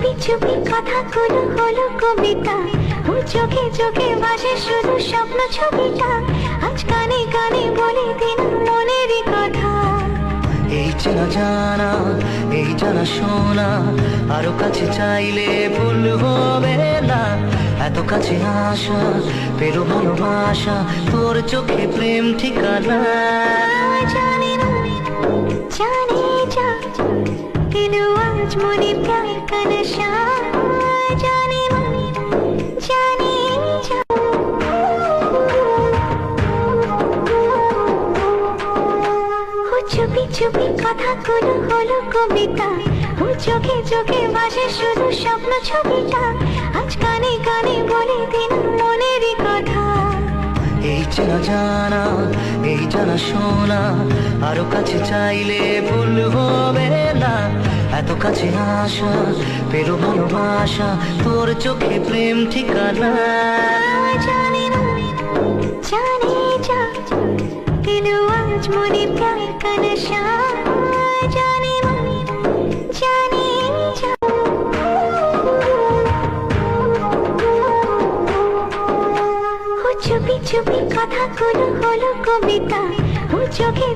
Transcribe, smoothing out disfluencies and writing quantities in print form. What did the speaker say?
চুপি চুপি কথাগুলো হলো কবিতা, ও চোখে চোখে ভাসে শুধু স্বপ্ন ছবিটা, আজ কানে কানে বলে দিন মনেরই কথা। এই চেনা জানা, এই জানা শোনা, আরো কাছে চাইলে ভুল হবে না। এত কাছে আসা পেরো ভালোবাসা, তোর চোখে প্রেম ঠিকানা। জানি না জানি যা দিল আজ মনে প্যার का नशा, জানি না জানি যা। ও চুপি চুপি কথাগুলো হলো কবিতা, ও চোখে চোখে ভাসে শুধু স্বপ্ন ছবিটা, আজ কানে কানে বলে দিন মনেরই কথা। এই চেনা জানা, এই জানা শোনা, আরো কাছে চাইলে ভুল হবে না। এত কাছে আসা পেরো ভালোবাসা, তোর চোখে প্রেম ঠিকানা। জানি না জানি যা দিল আজ মনে প্যার का नशा, জানি না জানি যা। ও চুপি চুপি কথাগুলো হলো কবিতা, ও চোখে